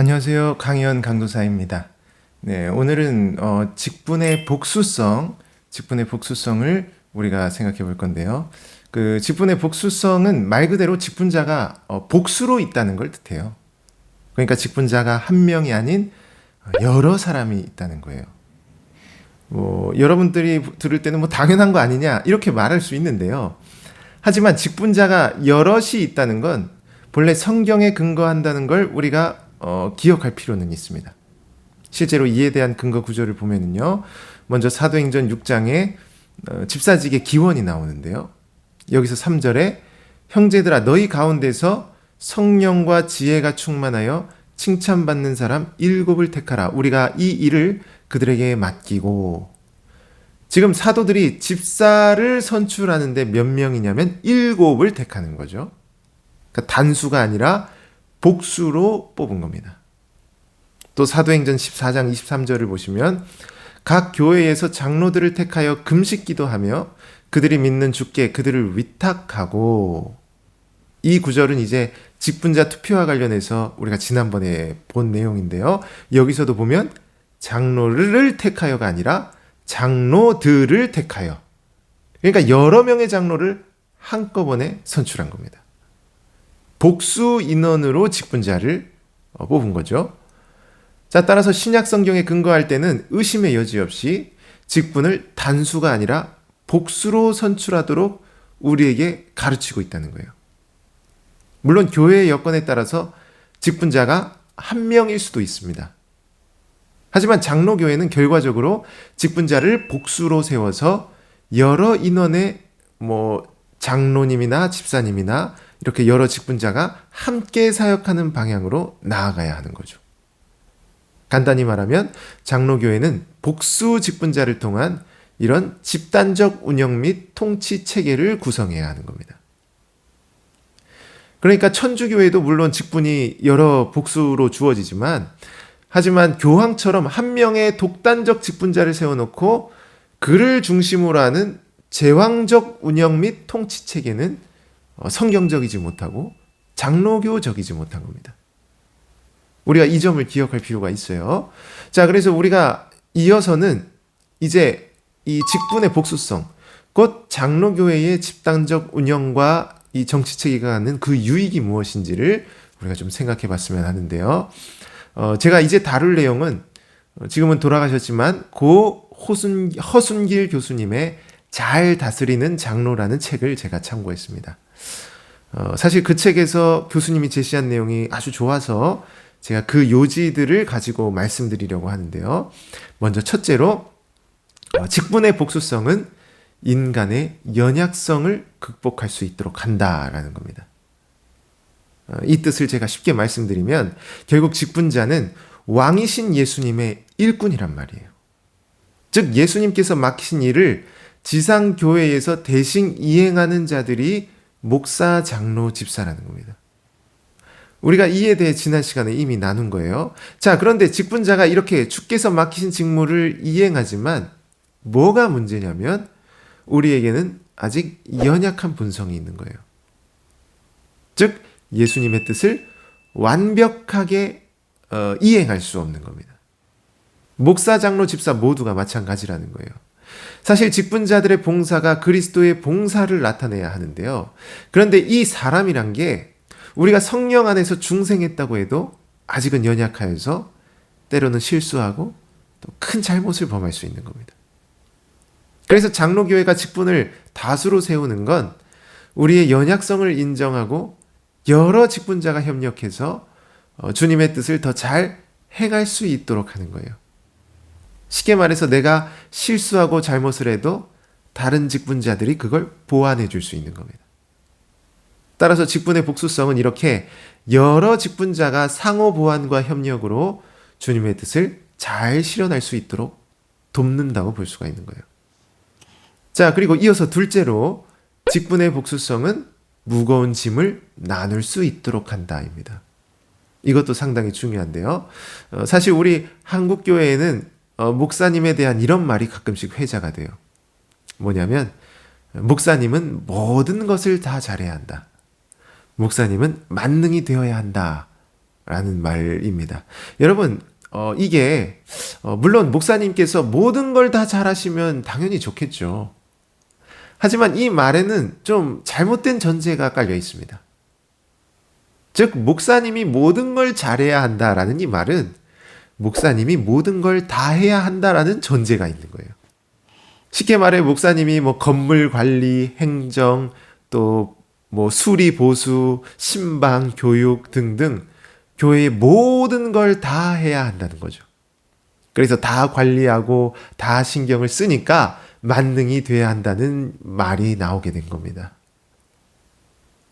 안녕하세요. 강희연 강도사입니다. 네, 오늘은 직분의 복수성을 우리가 생각해 볼 건데요. 그 직분의 복수성은 말 그대로 직분자가 복수로 있다는 걸 뜻해요. 그러니까 직분자가 한 명이 아닌 여러 사람이 있다는 거예요. 여러분들이 들을 때는 당연한 거 아니냐 이렇게 말할 수 있는데요. 하지만 직분자가 여럿이 있다는 건 본래 성경에 근거한다는 걸 우리가 기억할 필요는 있습니다. 실제로 이에 대한 근거 구절을 보면은요. 먼저 사도행전 6장에 집사직의 기원이 나오는데요. 여기서 3절에 형제들아 너희 가운데서 성령과 지혜가 충만하여 칭찬받는 사람 7을 택하라. 우리가 이 일을 그들에게 맡기고. 지금 사도들이 집사를 선출하는데 몇 명이냐면 7을 택하는 거죠. 그러니까 단수가 아니라 복수로 뽑은 겁니다. 또 사도행전 14장 23절을 보시면 각 교회에서 장로들을 택하여 금식 기도하며 그들이 믿는 주께 그들을 위탁하고. 이 구절은 이제 직분자 투표와 관련해서 우리가 지난번에 본 내용인데요. 여기서도 보면 장로를 택하여가 아니라 장로들을 택하여. 그러니까 여러 명의 장로를 한꺼번에 선출한 겁니다. 복수 인원으로 직분자를 뽑은 거죠. 자, 따라서 신약 성경에 근거할 때는 의심의 여지 없이 직분을 단수가 아니라 복수로 선출하도록 우리에게 가르치고 있다는 거예요. 물론 교회의 여건에 따라서 직분자가 한 명일 수도 있습니다. 하지만 장로교회는 결과적으로 직분자를 복수로 세워서 여러 인원의 장로님이나 집사님이나 이렇게 여러 직분자가 함께 사역하는 방향으로 나아가야 하는 거죠. 간단히 말하면 장로교회는 복수 직분자를 통한 이런 집단적 운영 및 통치 체계를 구성해야 하는 겁니다. 그러니까 천주교회도 물론 직분이 여러 복수로 주어지지만 하지만 교황처럼 한 명의 독단적 직분자를 세워놓고 그를 중심으로 하는 제왕적 운영 및 통치 체계는 성경적이지 못하고 장로교적이지 못한 겁니다. 우리가 이 점을 기억할 필요가 있어요. 자, 그래서 우리가 이어서는 이제 이 직분의 복수성, 곧 장로교회의 집단적 운영과 이 정치체계가 갖는 그 유익이 무엇인지를 우리가 좀 생각해 봤으면 하는데요. 제가 이제 다룰 내용은 지금은 돌아가셨지만 허순길 교수님의 잘 다스리는 장로라는 책을 제가 참고했습니다. 사실 그 책에서 교수님이 제시한 내용이 아주 좋아서 제가 그 요지들을 가지고 말씀드리려고 하는데요. 먼저 첫째로 직분의 복수성은 인간의 연약성을 극복할 수 있도록 한다라는 겁니다. 이 뜻을 제가 쉽게 말씀드리면 결국 직분자는 왕이신 예수님의 일꾼이란 말이에요. 즉 예수님께서 맡기신 일을 지상교회에서 대신 이행하는 자들이 목사, 장로, 집사라는 겁니다. 우리가 이에 대해 지난 시간에 이미 나눈 거예요. 자, 그런데 직분자가 이렇게 주께서 맡기신 직무를 이행하지만 뭐가 문제냐면 우리에게는 아직 연약한 본성이 있는 거예요. 즉 예수님의 뜻을 완벽하게 이행할 수 없는 겁니다. 목사, 장로, 집사 모두가 마찬가지라는 거예요. 사실 직분자들의 봉사가 그리스도의 봉사를 나타내야 하는데요. 그런데 이 사람이란 게 우리가 성령 안에서 중생했다고 해도 아직은 연약하여서 때로는 실수하고 또 큰 잘못을 범할 수 있는 겁니다. 그래서 장로교회가 직분을 다수로 세우는 건 우리의 연약성을 인정하고 여러 직분자가 협력해서 주님의 뜻을 더 잘 행할 수 있도록 하는 거예요. 쉽게 말해서 내가 실수하고 잘못을 해도 다른 직분자들이 그걸 보완해 줄 수 있는 겁니다. 따라서 직분의 복수성은 이렇게 여러 직분자가 상호 보완과 협력으로 주님의 뜻을 잘 실현할 수 있도록 돕는다고 볼 수가 있는 거예요. 자, 그리고 이어서 둘째로 직분의 복수성은 무거운 짐을 나눌 수 있도록 한다입니다. 이것도 상당히 중요한데요. 사실 우리 한국교회에는 목사님에 대한 이런 말이 가끔씩 회자가 돼요. 뭐냐면 목사님은 모든 것을 다 잘해야 한다. 목사님은 만능이 되어야 한다. 라는 말입니다. 여러분, 이게 물론 목사님께서 모든 걸 다 잘하시면 당연히 좋겠죠. 하지만 이 말에는 좀 잘못된 전제가 깔려 있습니다. 즉 목사님이 모든 걸 잘해야 한다라는 이 말은 목사님이 모든 걸 다 해야 한다라는 전제가 있는 거예요. 쉽게 말해 목사님이 뭐 건물 관리, 행정, 또 뭐 수리, 보수, 신방, 교육 등등 교회의 모든 걸 다 해야 한다는 거죠. 그래서 다 관리하고 다 신경을 쓰니까 만능이 돼야 한다는 말이 나오게 된 겁니다.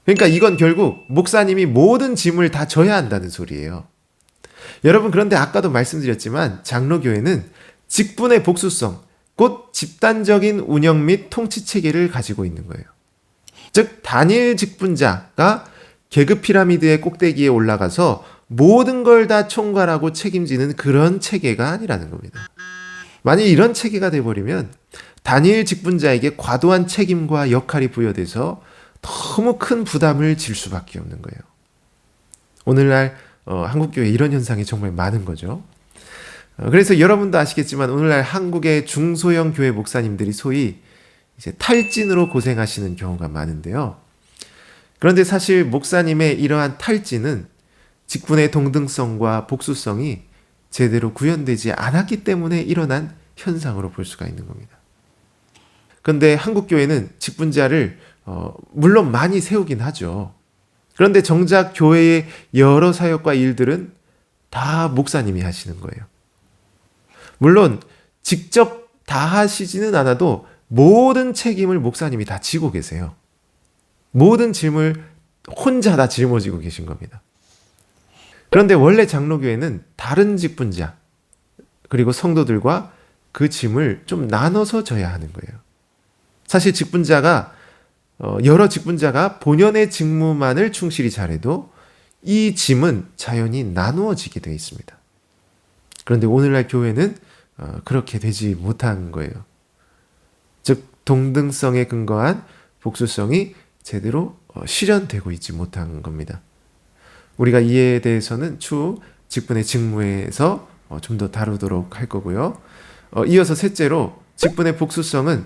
그러니까 이건 결국 목사님이 모든 짐을 다 져야 한다는 소리예요. 여러분, 그런데 아까도 말씀드렸지만 장로교회는 직분의 복수성, 곧 집단적인 운영 및 통치 체계를 가지고 있는 거예요. 즉 단일 직분자가 계급 피라미드의 꼭대기에 올라가서 모든 걸 다 총괄하고 책임지는 그런 체계가 아니라는 겁니다. 만약 이런 체계가 돼버리면 단일 직분자에게 과도한 책임과 역할이 부여돼서 너무 큰 부담을 질 수밖에 없는 거예요. 오늘날 한국교회에 이런 현상이 정말 많은 거죠. 그래서 여러분도 아시겠지만 오늘날 한국의 중소형 교회 목사님들이 소위 이제 탈진으로 고생하시는 경우가 많은데요. 그런데 사실 목사님의 이러한 탈진은 직분의 동등성과 복수성이 제대로 구현되지 않았기 때문에 일어난 현상으로 볼 수가 있는 겁니다. 그런데 한국교회는 직분자를 물론 많이 세우긴 하죠. 그런데 정작 교회의 여러 사역과 일들은 다 목사님이 하시는 거예요. 물론 직접 다 하시지는 않아도 모든 책임을 목사님이 다 지고 계세요. 모든 짐을 혼자 다 짊어지고 계신 겁니다. 그런데 원래 장로교회는 다른 직분자 그리고 성도들과 그 짐을 좀 나눠서 져야 하는 거예요. 사실 직분자가 여러 직분자가 본연의 직무만을 충실히 잘해도 이 짐은 자연히 나누어지게 되어 있습니다. 그런데 오늘날 교회는 그렇게 되지 못한 거예요. 즉 동등성에 근거한 복수성이 제대로 실현되고 있지 못한 겁니다. 우리가 이에 대해서는 추후 직분의 직무에서 좀 더 다루도록 할 거고요. 이어서 셋째로 직분의 복수성은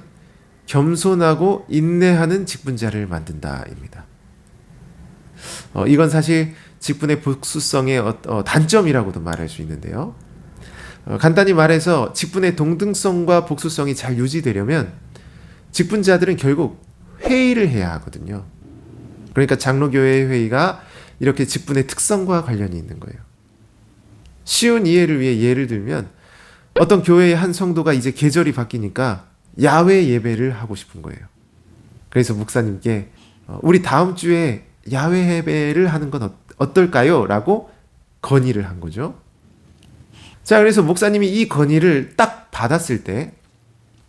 겸손하고 인내하는 직분자를 만든다입니다. 이건 사실 직분의 복수성의 단점이라고도 말할 수 있는데요. 간단히 말해서 직분의 동등성과 복수성이 잘 유지되려면 직분자들은 결국 회의를 해야 하거든요. 그러니까 장로교회의 회의가 이렇게 직분의 특성과 관련이 있는 거예요. 쉬운 이해를 위해 예를 들면 어떤 교회의 한 성도가 이제 계절이 바뀌니까 야외 예배를 하고 싶은 거예요. 그래서 목사님께 우리 다음 주에 야외 예배를 하는 건 어떨까요? 라고 건의를 한 거죠. 자, 그래서 목사님이 이 건의를 딱 받았을 때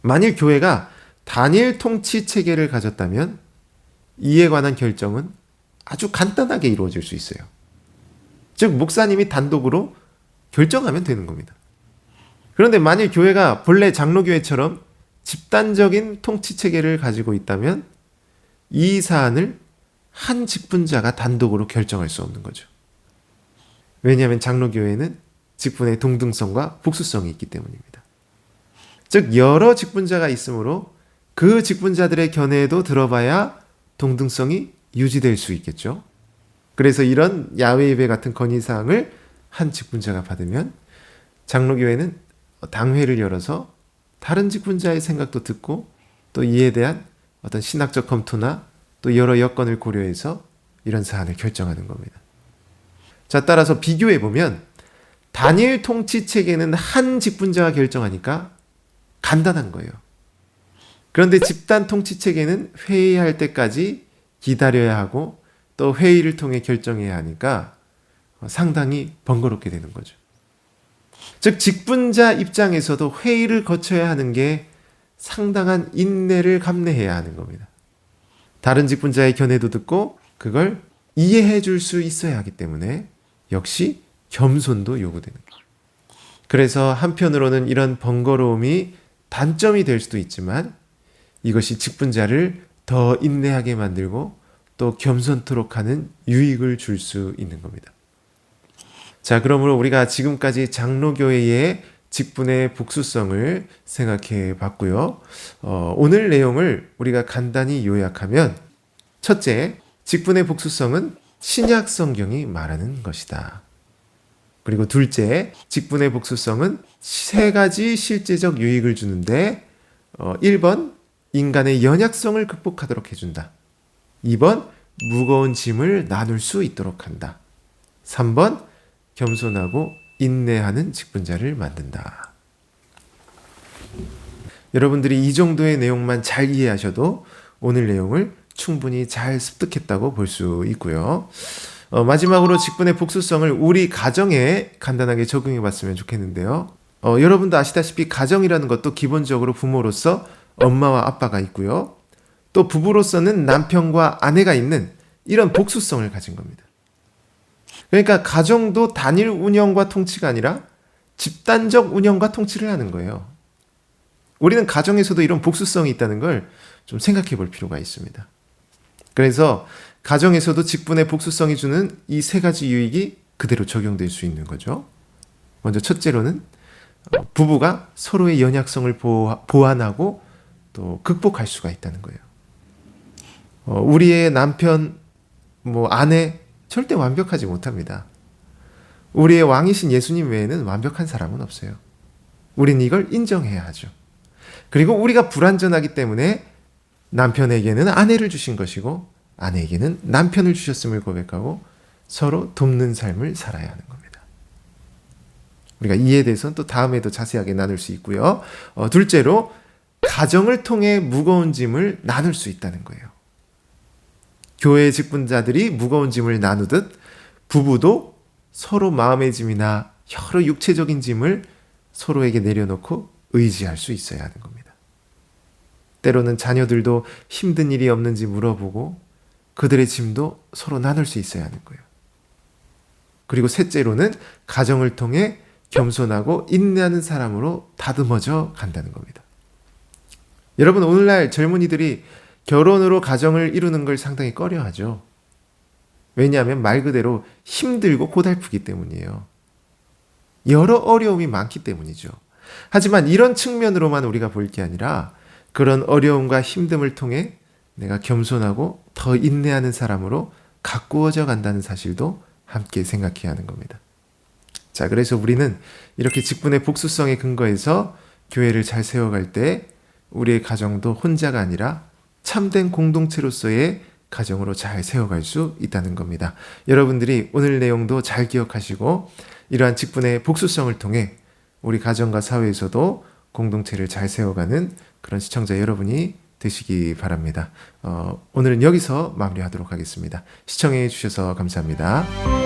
만일 교회가 단일 통치 체계를 가졌다면 이에 관한 결정은 아주 간단하게 이루어질 수 있어요. 즉 목사님이 단독으로 결정하면 되는 겁니다. 그런데 만일 교회가 본래 장로교회처럼 집단적인 통치 체계를 가지고 있다면 이 사안을 한 직분자가 단독으로 결정할 수 없는 거죠. 왜냐하면 장로교회는 직분의 동등성과 복수성이 있기 때문입니다. 즉 여러 직분자가 있으므로 그 직분자들의 견해도 들어봐야 동등성이 유지될 수 있겠죠. 그래서 이런 야외 예배 같은 건의사항을 한 직분자가 받으면 장로교회는 당회를 열어서 다른 직분자의 생각도 듣고 또 이에 대한 어떤 신학적 검토나 또 여러 여건을 고려해서 이런 사안을 결정하는 겁니다. 자, 따라서 비교해 보면 단일 통치 체계는 한 직분자가 결정하니까 간단한 거예요. 그런데 집단 통치 체계는 회의할 때까지 기다려야 하고 또 회의를 통해 결정해야 하니까 상당히 번거롭게 되는 거죠. 즉 직분자 입장에서도 회의를 거쳐야 하는 게 상당한 인내를 감내해야 하는 겁니다. 다른 직분자의 견해도 듣고 그걸 이해해 줄 수 있어야 하기 때문에 역시 겸손도 요구되는 거죠. 그래서 한편으로는 이런 번거로움이 단점이 될 수도 있지만 이것이 직분자를 더 인내하게 만들고 또 겸손토록 하는 유익을 줄 수 있는 겁니다. 자, 그러므로 우리가 지금까지 장로교회의 직분의 복수성을 생각해 봤고요. 오늘 내용을 우리가 간단히 요약하면, 첫째, 직분의 복수성은 신약 성경이 말하는 것이다. 그리고 둘째, 직분의 복수성은 세 가지 실제적 유익을 주는데, 1번, 인간의 연약성을 극복하도록 해준다. 2번, 무거운 짐을 나눌 수 있도록 한다. 3번, 겸손하고 인내하는 직분자를 만든다. 여러분들이 이 정도의 내용만 잘 이해하셔도 오늘 내용을 충분히 잘 습득했다고 볼 수 있고요. 마지막으로 직분의 복수성을 우리 가정에 간단하게 적용해 봤으면 좋겠는데요. 여러분도 아시다시피 가정이라는 것도 기본적으로 부모로서 엄마와 아빠가 있고요. 또 부부로서는 남편과 아내가 있는 이런 복수성을 가진 겁니다. 그러니까 가정도 단일 운영과 통치가 아니라 집단적 운영과 통치를 하는 거예요. 우리는 가정에서도 이런 복수성이 있다는 걸 좀 생각해 볼 필요가 있습니다. 그래서 가정에서도 직분의 복수성이 주는 이 세 가지 유익이 그대로 적용될 수 있는 거죠. 먼저 첫째로는 부부가 서로의 연약성을 보완하고 또 극복할 수가 있다는 거예요. 우리의 남편, 아내 절대 완벽하지 못합니다. 우리의 왕이신 예수님 외에는 완벽한 사람은 없어요. 우린 이걸 인정해야 하죠. 그리고 우리가 불완전하기 때문에 남편에게는 아내를 주신 것이고 아내에게는 남편을 주셨음을 고백하고 서로 돕는 삶을 살아야 하는 겁니다. 우리가 이에 대해서는 또 다음에도 자세하게 나눌 수 있고요. 둘째로 가정을 통해 무거운 짐을 나눌 수 있다는 거예요. 교회 직분자들이 무거운 짐을 나누듯 부부도 서로 마음의 짐이나 여러 육체적인 짐을 서로에게 내려놓고 의지할 수 있어야 하는 겁니다. 때로는 자녀들도 힘든 일이 없는지 물어보고 그들의 짐도 서로 나눌 수 있어야 하는 거예요. 그리고 셋째로는 가정을 통해 겸손하고 인내하는 사람으로 다듬어져 간다는 겁니다. 여러분, 오늘날 젊은이들이 결혼으로 가정을 이루는 걸 상당히 꺼려하죠. 왜냐하면 말 그대로 힘들고 고달프기 때문이에요. 여러 어려움이 많기 때문이죠. 하지만 이런 측면으로만 우리가 볼 게 아니라 그런 어려움과 힘듦을 통해 내가 겸손하고 더 인내하는 사람으로 가꾸어져 간다는 사실도 함께 생각해야 하는 겁니다. 자, 그래서 우리는 이렇게 직분의 복수성에 근거해서 교회를 잘 세워갈 때 우리의 가정도 혼자가 아니라 참된 공동체로서의 가정으로 잘 세워갈 수 있다는 겁니다. 여러분들이 오늘 내용도 잘 기억하시고 이러한 직분의 복수성을 통해 우리 가정과 사회에서도 공동체를 잘 세워가는 그런 시청자 여러분이 되시기 바랍니다. 오늘은 여기서 마무리하도록 하겠습니다. 시청해 주셔서 감사합니다.